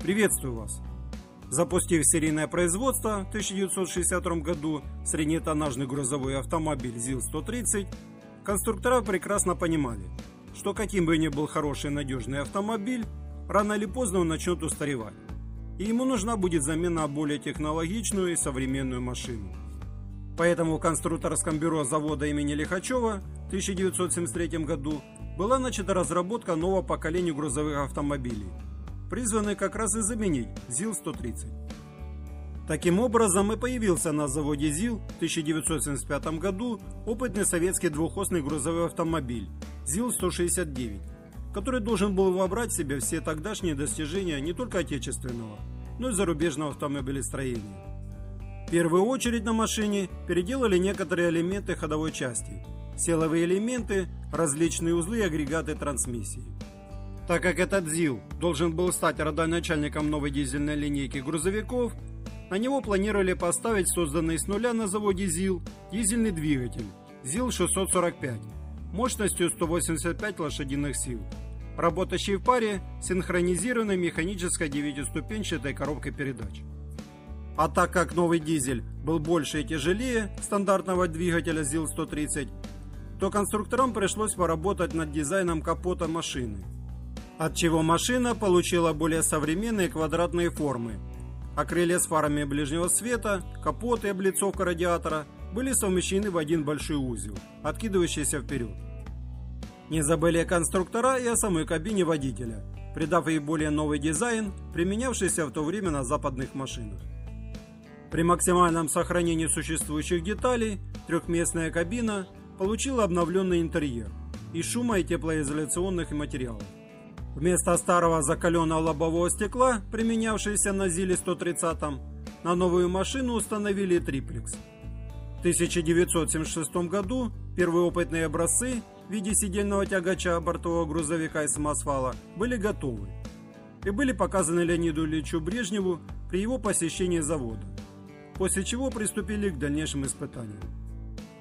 Приветствую вас! Запустив серийное производство в 1962 году среднетоннажный грузовой автомобиль ЗИЛ-130, конструктора прекрасно понимали, что каким бы ни был хороший и надежный автомобиль, рано или поздно он начнет устаревать, и ему нужна будет замена на более технологичную и современную машину. Поэтому в конструкторском бюро завода имени Лихачева в 1973 году была начата разработка нового поколения грузовых автомобилей, призванный как раз и заменить ЗИЛ-130. Таким образом и появился на заводе ЗИЛ в 1975 году опытный советский двухосный грузовой автомобиль ЗИЛ-169, который должен был вобрать в себя все тогдашние достижения не только отечественного, но и зарубежного автомобилестроения. В первую очередь на машине переделали некоторые элементы ходовой части, силовые элементы, различные узлы и агрегаты трансмиссии. Так как этот ЗИЛ должен был стать родоначальником новой дизельной линейки грузовиков, на него планировали поставить созданный с нуля на заводе ЗИЛ дизельный двигатель ЗИЛ-645 мощностью 185 лошадиных сил, работающий в паре с синхронизированной механической 9-ступенчатой коробкой передач. А так как новый дизель был больше и тяжелее стандартного двигателя ЗИЛ-130, то конструкторам пришлось поработать над дизайном капота машины, отчего машина получила более современные квадратные формы, а крылья с фарами ближнего света, капот и облицовка радиатора были совмещены в один большой узел, откидывающийся вперед. Не забыли конструктора и о самой кабине водителя, придав ей более новый дизайн, применявшийся в то время на западных машинах. При максимальном сохранении существующих деталей трехместная кабина получила обновленный интерьер из шумо- и теплоизоляционных материалов. Вместо старого закаленного лобового стекла, применявшегося на ЗИЛе-130, на новую машину установили триплекс. В 1976 году первые опытные образцы в виде сидельного тягача бортового грузовика из самосвала были готовы и были показаны Леониду Ильичу Брежневу при его посещении завода, после чего приступили к дальнейшим испытаниям.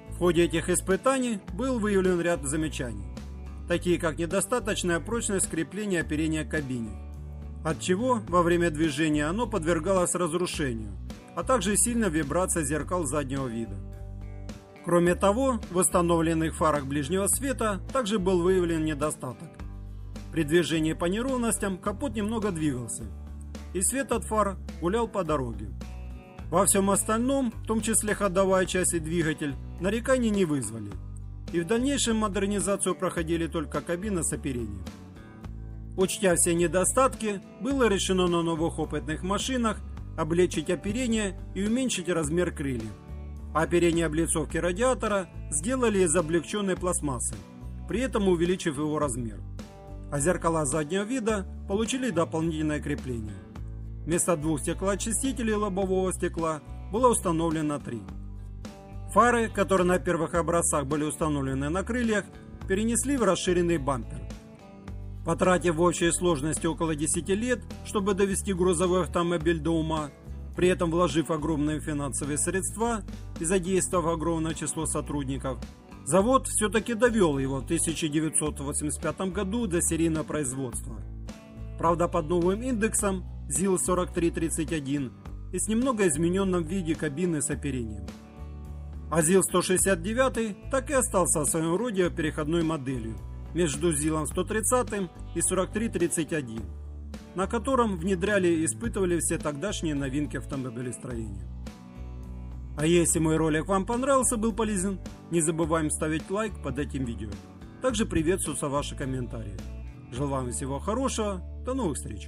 В ходе этих испытаний был выявлен ряд замечаний, такие как недостаточная прочность крепления оперения к кабине, отчего во время движения оно подвергалось разрушению, а также сильная вибрация зеркал заднего вида. Кроме того, в установленных фарах ближнего света также был выявлен недостаток. При движении по неровностям капот немного двигался, и свет от фар гулял по дороге. Во всем остальном, в том числе ходовая часть и двигатель, нареканий не вызвали, и в дальнейшем модернизацию проходили только кабина с оперением. Учтя все недостатки, было решено на новых опытных машинах облегчить оперение и уменьшить размер крыльев. А оперение облицовки радиатора сделали из облегченной пластмассы, при этом увеличив его размер. А зеркала заднего вида получили дополнительное крепление. Вместо двух стеклоочистителей лобового стекла было установлено 3. Фары, которые на первых образцах были установлены на крыльях, перенесли в расширенный бампер. Потратив в общей сложности около 10 лет, чтобы довести грузовой автомобиль до ума, при этом вложив огромные финансовые средства и задействовав огромное число сотрудников, завод все-таки довел его в 1985 году до серийного производства. Правда, под новым индексом ЗИЛ-4331 и с немного измененном виде кабины с оперением. А ЗИЛ-169 так и остался в своем роде переходной моделью между ЗИЛом-130 и 4331, на котором внедряли и испытывали все тогдашние новинки автомобилестроения. А если мой ролик вам понравился, был полезен, не забываем ставить лайк под этим видео. Также приветствуются ваши комментарии. Желаю вам всего хорошего, до новых встреч!